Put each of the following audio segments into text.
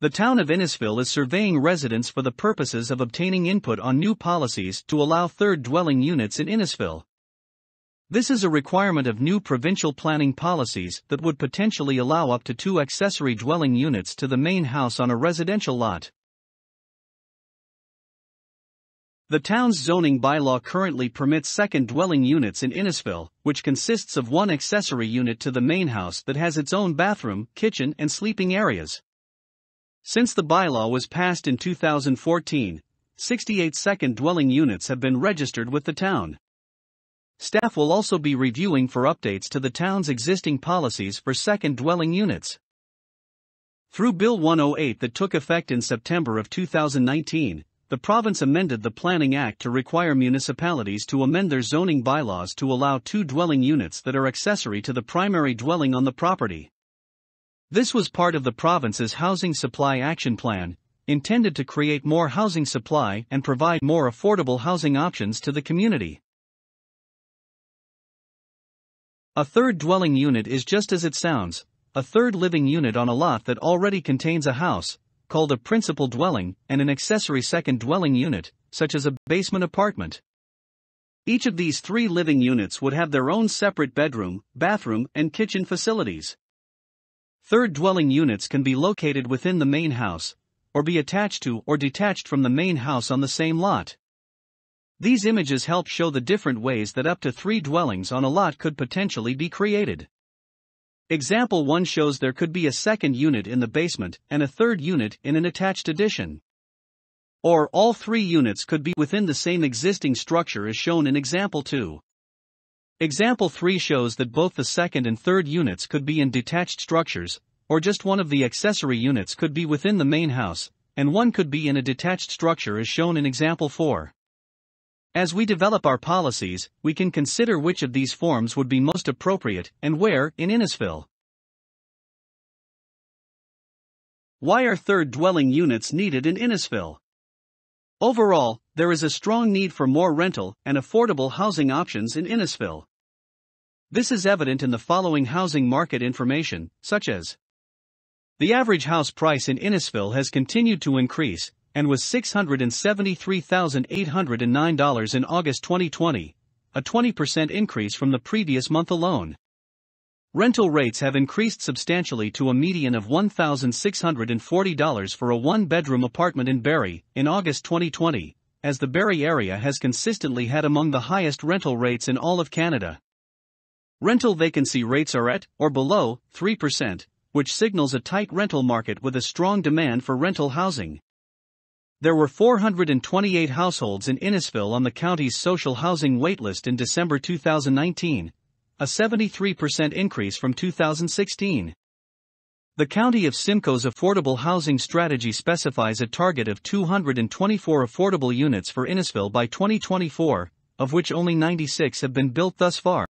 The town of Innisfil is surveying residents for the purposes of obtaining input on new policies to allow third dwelling units in Innisfil. This is a requirement of new provincial planning policies that would potentially allow up to 2 accessory dwelling units to the main house on a residential lot. The town's zoning bylaw currently permits second dwelling units in Innisfil, which consists of 1 accessory unit to the main house that has its own bathroom, kitchen, and sleeping areas. Since the bylaw was passed in 2014, 68 second dwelling units have been registered with the town. Staff will also be reviewing for updates to the town's existing policies for second dwelling units. Through Bill 108 that took effect in September of 2019, the province amended the Planning Act to require municipalities to amend their zoning bylaws to allow 2 dwelling units that are accessory to the primary dwelling on the property. This was part of the province's Housing Supply Action Plan, intended to create more housing supply and provide more affordable housing options to the community. A third dwelling unit is just as it sounds, a third living unit on a lot that already contains a house, called a principal dwelling, and an accessory second dwelling unit, such as a basement apartment. Each of these 3 living units would have their own separate bedroom, bathroom, and kitchen facilities. Third dwelling units can be located within the main house, or be attached to or detached from the main house on the same lot. These images help show the different ways that up to 3 dwellings on a lot could potentially be created. Example 1 shows there could be a second unit in the basement and a third unit in an attached addition. Or all 3 units could be within the same existing structure as shown in Example 2. Example 3 shows that both the second and third units could be in detached structures, or just one of the accessory units could be within the main house, and one could be in a detached structure as shown in Example 4. As we develop our policies, we can consider which of these forms would be most appropriate and where in Innisfil. Why are third dwelling units needed in Innisfil? Overall, there is a strong need for more rental and affordable housing options in Innisfil. This is evident in the following housing market information, such as the average house price in Innisfil has continued to increase, and was $673,809 in August 2020, a 20% increase from the previous month alone. Rental rates have increased substantially to a median of $1,640 for a 1-bedroom apartment in Barrie, in August 2020, as the Barrie area has consistently had among the highest rental rates in all of Canada. Rental vacancy rates are at, or below, 3%, which signals a tight rental market with a strong demand for rental housing. There were 428 households in Innisfil on the county's social housing waitlist in December 2019, a 73% increase from 2016. The County of Simcoe's affordable housing strategy specifies a target of 224 affordable units for Innisfil by 2024, of which only 96 have been built thus far.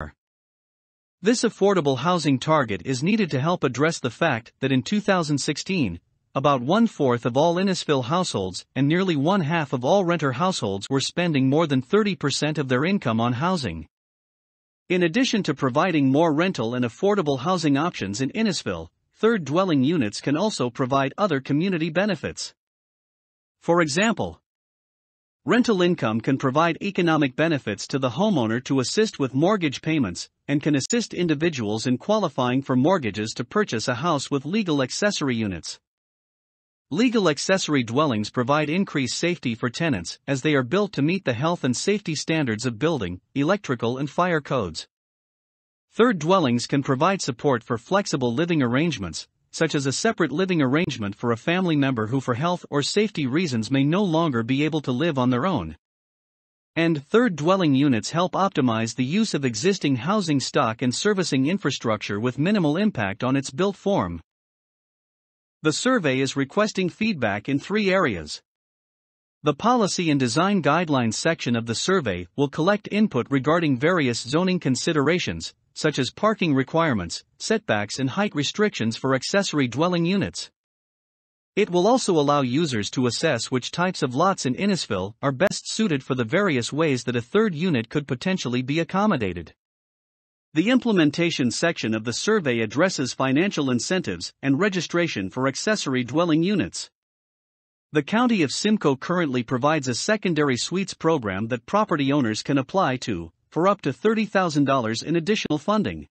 This affordable housing target is needed to help address the fact that in 2016, about 1/4 of all Innisfil households and nearly 1/2 of all renter households were spending more than 30% of their income on housing. In addition to providing more rental and affordable housing options in Innisfil, third dwelling units can also provide other community benefits. For example, rental income can provide economic benefits to the homeowner to assist with mortgage payments, and can assist individuals in qualifying for mortgages to purchase a house with legal accessory units. Legal accessory dwellings provide increased safety for tenants as they are built to meet the health and safety standards of building, electrical and fire codes. Third dwellings can provide support for flexible living arrangements, such as a separate living arrangement for a family member who for health or safety reasons may no longer be able to live on their own. And third dwelling units help optimize the use of existing housing stock and servicing infrastructure with minimal impact on its built form. The survey is requesting feedback in 3 areas. The Policy and Design Guidelines section of the survey will collect input regarding various zoning considerations, such as parking requirements, setbacks and height restrictions for accessory dwelling units. It will also allow users to assess which types of lots in Innisfil are best suited for the various ways that a third unit could potentially be accommodated. The implementation section of the survey addresses financial incentives and registration for accessory dwelling units. The County of Simcoe currently provides a secondary suites program that property owners can apply to, for up to $30,000 in additional funding.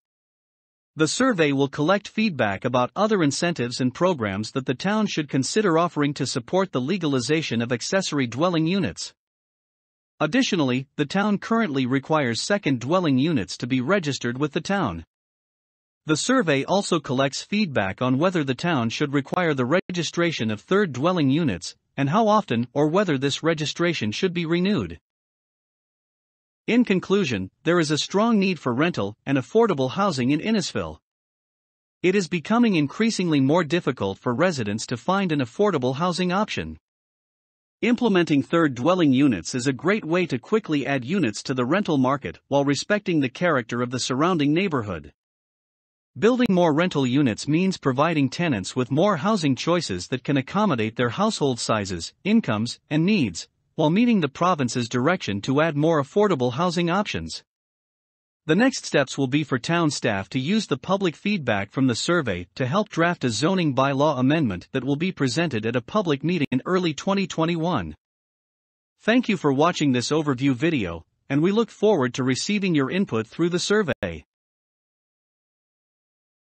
The survey will collect feedback about other incentives and programs that the town should consider offering to support the legalization of accessory dwelling units. Additionally, the town currently requires second dwelling units to be registered with the town. The survey also collects feedback on whether the town should require the registration of third dwelling units, and how often or whether this registration should be renewed. In conclusion, there is a strong need for rental and affordable housing in Innisfil. It is becoming increasingly more difficult for residents to find an affordable housing option. Implementing third dwelling units is a great way to quickly add units to the rental market while respecting the character of the surrounding neighborhood. Building more rental units means providing tenants with more housing choices that can accommodate their household sizes, incomes, and needs, while meeting the province's direction to add more affordable housing options. The next steps will be for town staff to use the public feedback from the survey to help draft a zoning bylaw amendment that will be presented at a public meeting in early 2021. Thank you for watching this overview video, and we look forward to receiving your input through the survey.